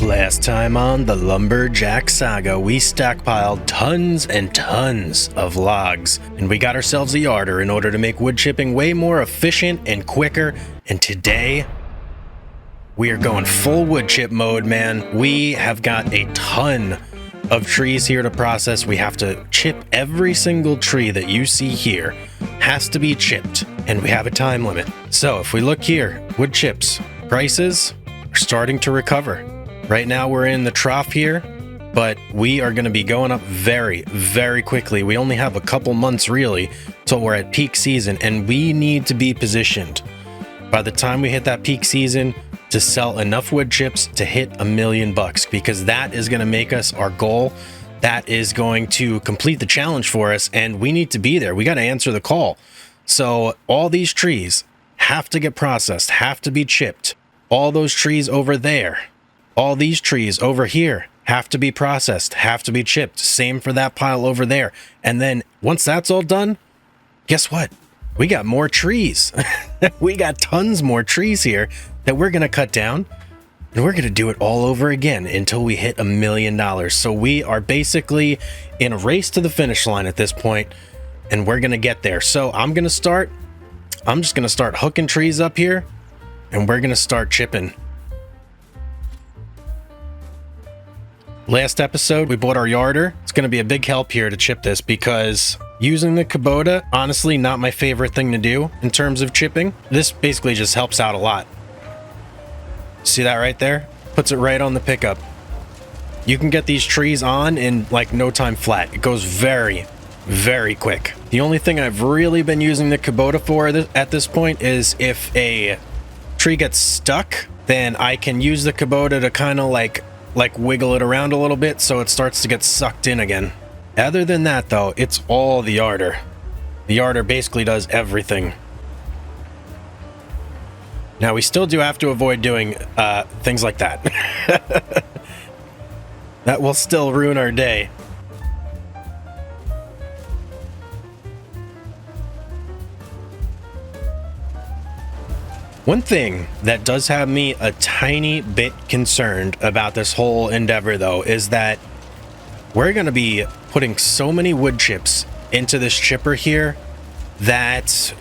Last time on the Lumberjack Saga, we stockpiled tons and tons of logs, and we got ourselves a yarder in order to make wood chipping way more efficient and quicker. And today, we are going full wood chip mode, man. We have got a ton of trees here to process. We have to chip every single tree that you see here has to be chipped, and we have a time limit. So if we look here, wood chips prices are starting to recover. Right now we're in the trough here, but we are going to be going up very, very quickly. We only have a couple months really till we're at peak season, and we need to be positioned by the time we hit that peak season to sell enough wood chips to hit $1 million, because that is going to make us our goal. That is going to complete the challenge for us, and we need to be there. We got to answer the call. So all these trees have to get processed, have to be chipped. All those trees over there, all these trees over here have to be processed, have to be chipped. Same for that pile over there. And then once that's all done, guess what? We got more trees. We got tons more trees here that we're going to cut down, and we're going to do it all over again until we hit $1 million. So we are basically in a race to the finish line at this point, and we're going to get there. So I'm just going to start hooking trees up here, and we're going to start chipping. Last episode, we bought our yarder. It's going to be a big help here to chip this, because using the Kubota, honestly, not my favorite thing to do in terms of chipping. This basically just helps out a lot. See that right there? Puts it right on the pickup. You can get these trees on in like no time flat. It goes very, very quick. The only thing I've really been using the Kubota for at this point is if a tree gets stuck, then I can use the Kubota to kind of like wiggle it around a little bit so it starts to get sucked in again. Other than that though, it's all the yarder. The yarder basically does everything. Now we still do have to avoid doing things like that. That will still ruin our day. One thing that does have me a tiny bit concerned about this whole endeavor though is that we're going to be putting so many wood chips into this chipper here that,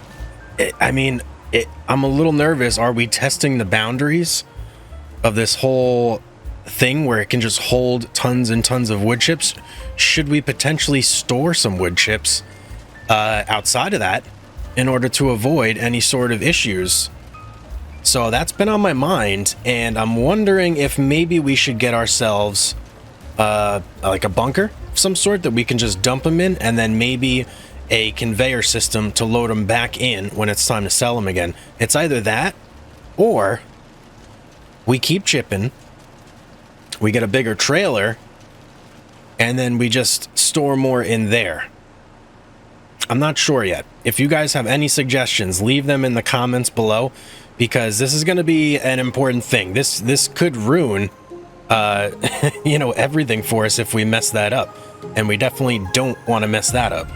I'm a little nervous. Are we testing the boundaries of this whole thing where it can just hold tons and tons of wood chips? Should we potentially store some wood chips outside of that in order to avoid any sort of issues? So that's been on my mind, and I'm wondering if maybe we should get ourselves like a bunker of some sort that we can just dump them in, and then maybe a conveyor system to load them back in when it's time to sell them again. It's either that, or we keep chipping, we get a bigger trailer, and then we just store more in there. I'm not sure yet. If you guys have any suggestions, leave them in the comments below, because this is going to be an important thing. This could ruin everything for us if we mess that up, and we definitely don't want to mess that up.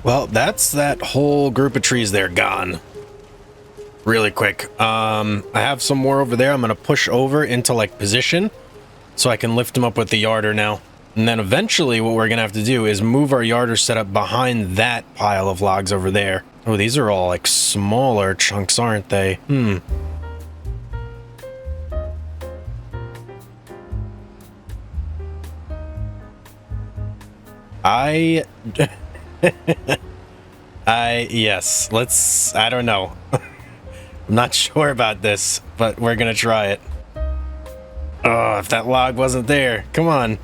Well, that's that whole group of trees there gone. really quick. I have some more over there. I'm going to push over into like position so I can lift them up with the yarder now. And then eventually what we're going to have to do is move our yarder setup behind that pile of logs over there. Oh, these are all like smaller chunks, aren't they? Yes, I don't know. I'm not sure about this, but we're gonna try it. Oh, if that log wasn't there, come on.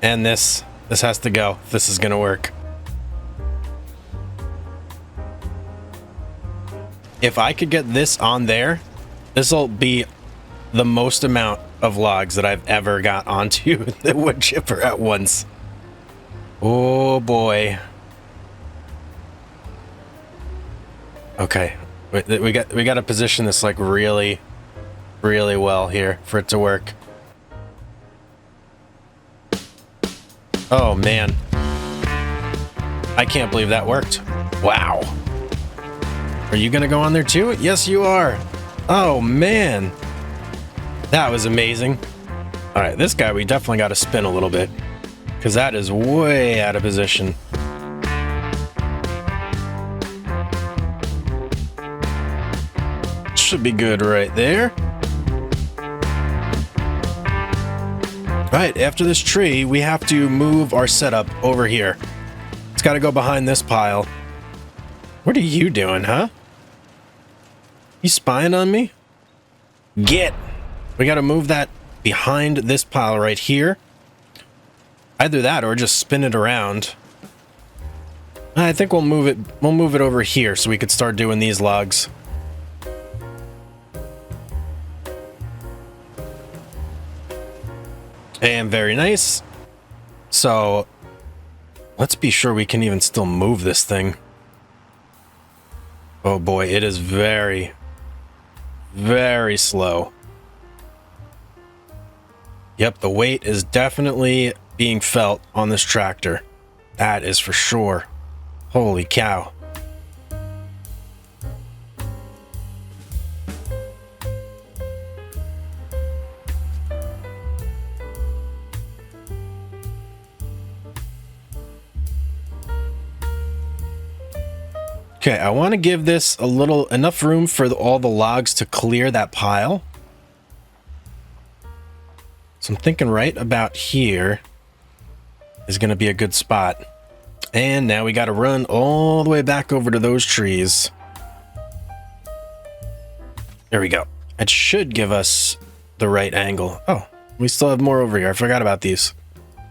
And this has to go if this is gonna work. If I could get this on there, this'll be the most amount of logs that I've ever got onto the wood chipper at once. Oh boy. Okay, we got to position this like really well here for it to work. Oh man, I can't believe that worked. Wow. Are you gonna go on there too? Yes, you are. Oh man, that was amazing. All right, this guy we definitely got to spin a little bit because that is way out of position. Should be good right there. All right, after this tree, we have to move our setup over here. It's got to go behind this pile. What are you doing, huh? You spying on me? Get! We got to move that behind this pile right here. Either that or just spin it around. I think we'll move it over here so we could start doing these logs. And very nice. So let's be sure we can even still move this thing. Oh boy, it is very slow. Yep, the weight is definitely being felt on this tractor. That is for sure. Holy cow. Okay, I want to give this enough room for all the logs to clear that pile. So I'm thinking right about here is going to be a good spot. And now we got to run all the way back over to those trees. There we go. It should give us the right angle. Oh, we still have more over here. I forgot about these.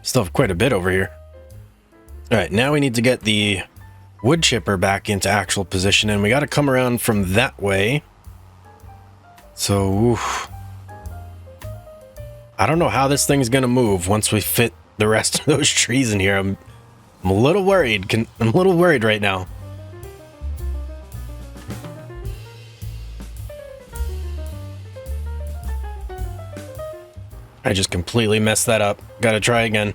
Still have quite a bit over here. All right, now we need to get the wood chipper back into actual position, and we got to come around from that way. So, oof. I don't know how this thing's gonna move once we fit the rest of those trees in here. I'm a little worried. I'm a little worried right now. I just completely messed that up. Gotta try again.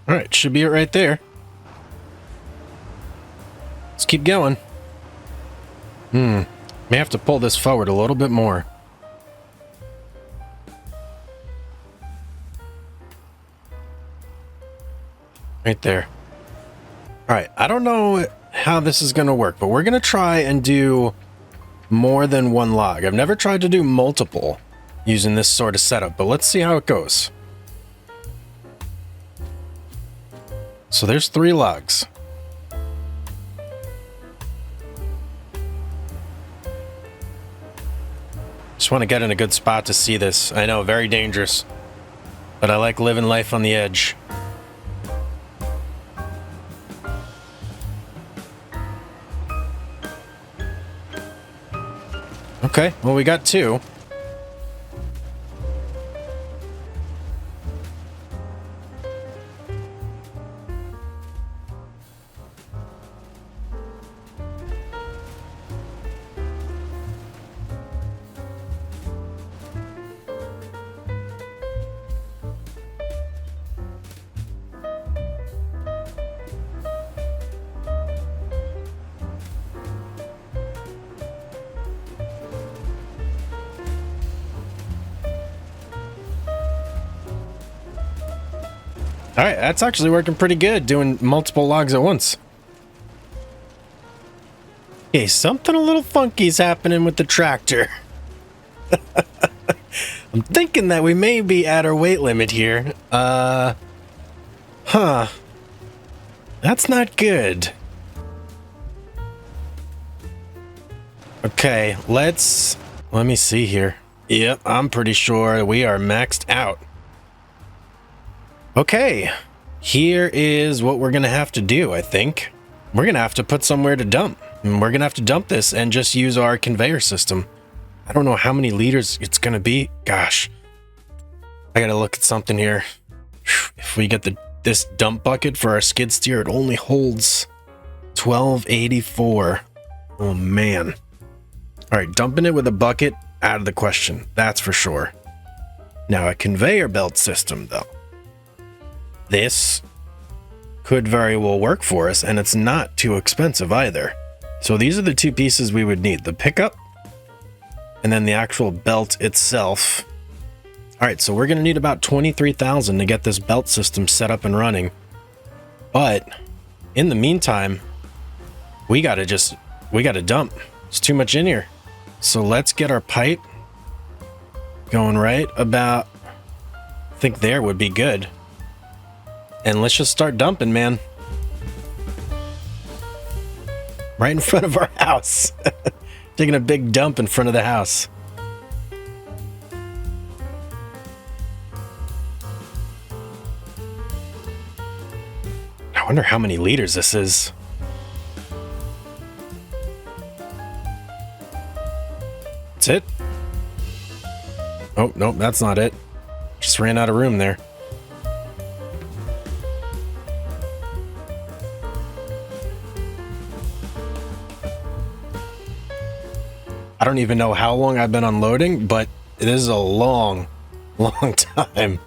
All right, should be it right there. Let's keep going. May have to pull this forward a little bit more. Right there. All right, I don't know how this is gonna work, but we're gonna try and do more than one log. I've never tried to do multiple using this sort of setup, but let's see how it goes. So there's 3 logs. Just want to get in a good spot to see this. I know, very dangerous, but I like living life on the edge. Okay, well, we got 2. All right, that's actually working pretty good, doing multiple logs at once. Okay, something a little funky is happening with the tractor. I'm thinking that we may be at our weight limit here. That's not good. Okay, let me see here. Yep, I'm pretty sure we are maxed out. Okay, here is what we're gonna have to do, I think. We're gonna have to put somewhere to dump. And we're gonna have to dump this and just use our conveyor system. I don't know how many liters it's gonna be. Gosh, I gotta look at something here. If we get this dump bucket for our skid steer, it only holds 1284. Oh man. All right, dumping it with a bucket, out of the question. That's for sure. Now a conveyor belt system though. This could very well work for us, and it's not too expensive either. So these are the two pieces we would need, the pickup and then the actual belt itself. All right, so we're gonna need about 23,000 to get this belt system set up and running. But in the meantime, we gotta dump. It's too much in here. So let's get our pipe going right about, I think there would be good. And let's just start dumping, man. Right in front of our house. Taking a big dump in front of the house. I wonder how many liters this is. That's it? Oh, nope, that's not it. Just ran out of room there. I don't even know how long I've been unloading, but it is a long, long time.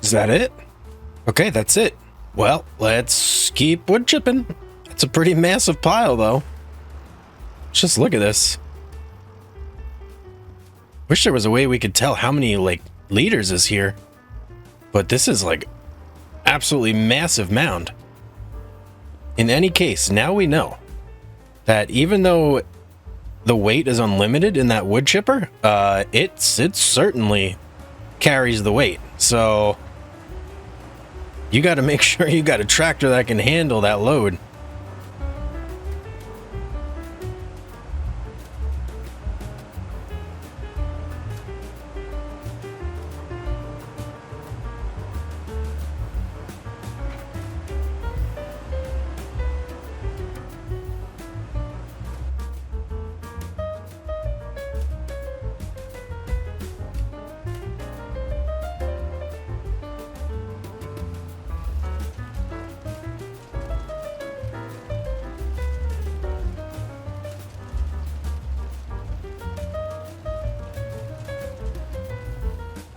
Is that it? Okay, that's it. Well, let's keep wood chipping. It's a pretty massive pile, though. Just look at this. Wish there was a way we could tell how many, like, liters is here. But this is, like, absolutely massive mound. In any case, now we know that even though the weight is unlimited in that wood chipper, it certainly carries the weight. So you got to make sure you got a tractor that can handle that load.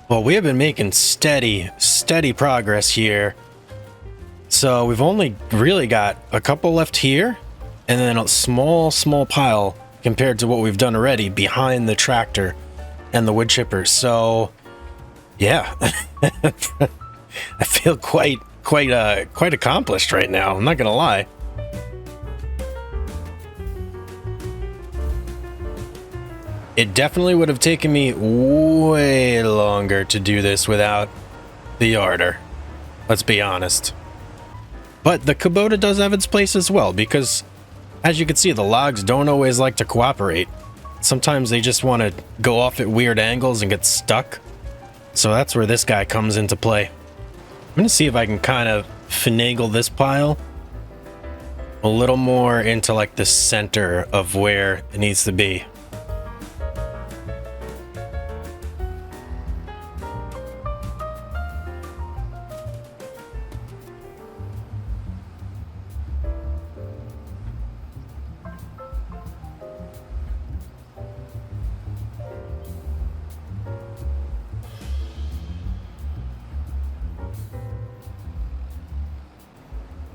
Well, we have been making steady progress here. So we've only really got a couple left here, and then a small pile compared to what we've done already behind the tractor and the wood chipper. So yeah, I feel quite accomplished right now. I'm not gonna lie. It definitely would have taken me way longer to do this without the yarder. Let's be honest. But the Kubota does have its place as well, because as you can see, the logs don't always like to cooperate. Sometimes they just want to go off at weird angles and get stuck. So that's where this guy comes into play. I'm going to see if I can kind of finagle this pile a little more into like the center of where it needs to be.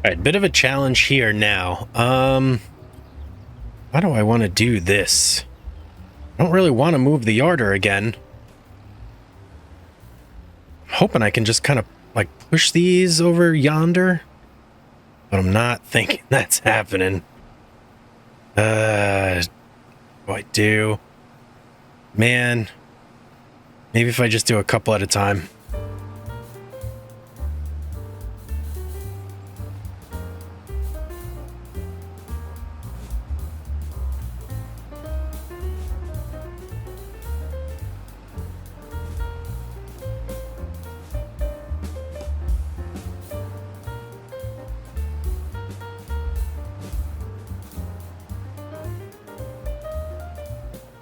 right, bit of a challenge here now. How do I want to do this? I don't really want to move the yarder again. I'm hoping I can just kind of like push these over yonder, but I'm not thinking that's happening. What do I do? Man, maybe if I just do a couple at a time.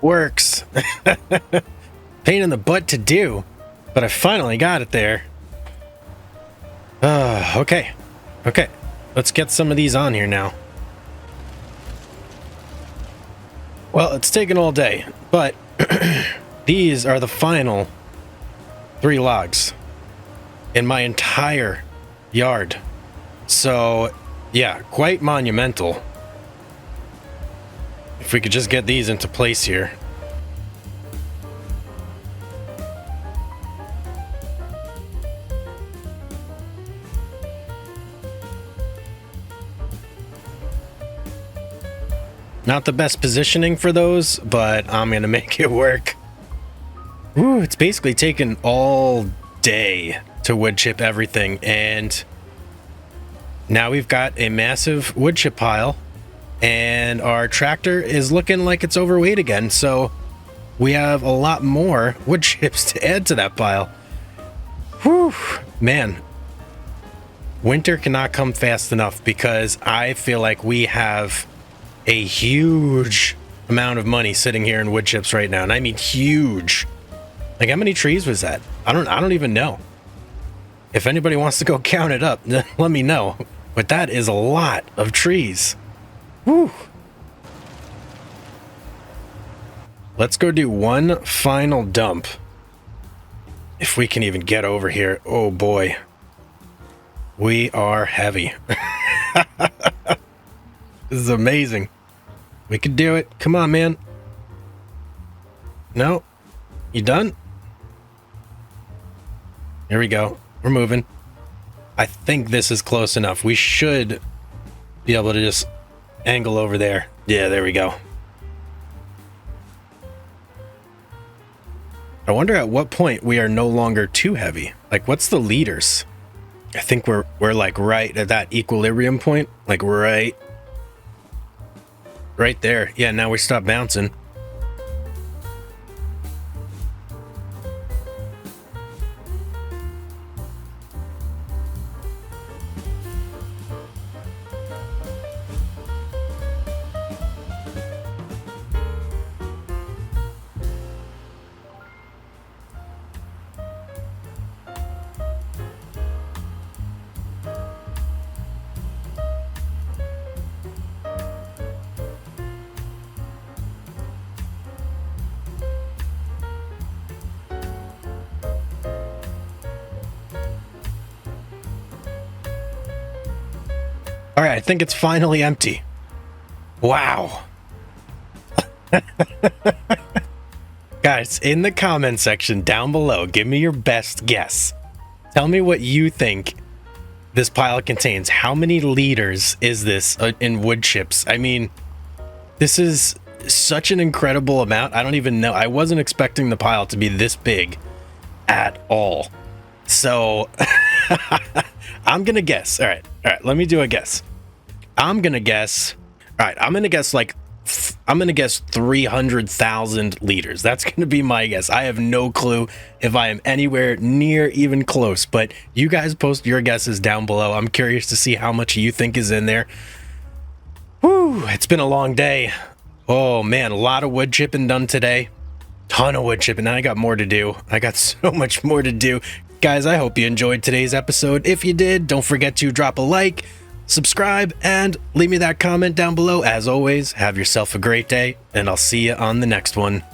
Works. Pain in the butt to do, but I finally got it there. Okay. Let's get some of these on here now. Well, it's taken all day, but these are the final 3 logs in my entire yard. So, yeah, quite monumental. If we could just get these into place here. Not the best positioning for those, but I'm gonna make it work. Ooh, it's basically taken all day to wood chip everything, and now we've got a massive wood chip pile, and our tractor is looking like it's overweight again, so we have a lot more wood chips to add to that pile. Whew, man. Winter cannot come fast enough, because I feel like we have a huge amount of money sitting here in wood chips right now, and I mean huge. Like, how many trees was that? I don't even know. If anybody wants to go count it up, let me know. But that is a lot of trees. Whew. Let's go do one final dump. If we can even get over here. Oh boy. We are heavy. This is amazing. We could do it. Come on, man. No? You done? Here we go. We're moving. I think this is close enough. We should be able to just angle over there. Yeah, there we go. I wonder at what point we are no longer too heavy. Like, what's the liters? I think we're like right at that equilibrium point. Like right there. Yeah, now we stop bouncing. All right, I think it's finally empty. Wow. Guys, in the comment section down below, give me your best guess. Tell me what you think this pile contains. How many liters is this in wood chips? I mean, this is such an incredible amount. I don't even know. I wasn't expecting the pile to be this big at all. So I'm going to guess. All right, let me do a guess. I'm going to guess 300,000 liters. That's going to be my guess. I have no clue if I am anywhere near even close, but you guys post your guesses down below. I'm curious to see how much you think is in there. Whew, it's been a long day. Oh man, a lot of wood chipping done today. Ton of wood chipping. Now I got more to do. I got so much more to do. Guys, I hope you enjoyed today's episode. If you did, don't forget to drop a like, subscribe, and leave me that comment down below. As always, have yourself a great day, and I'll see you on the next one.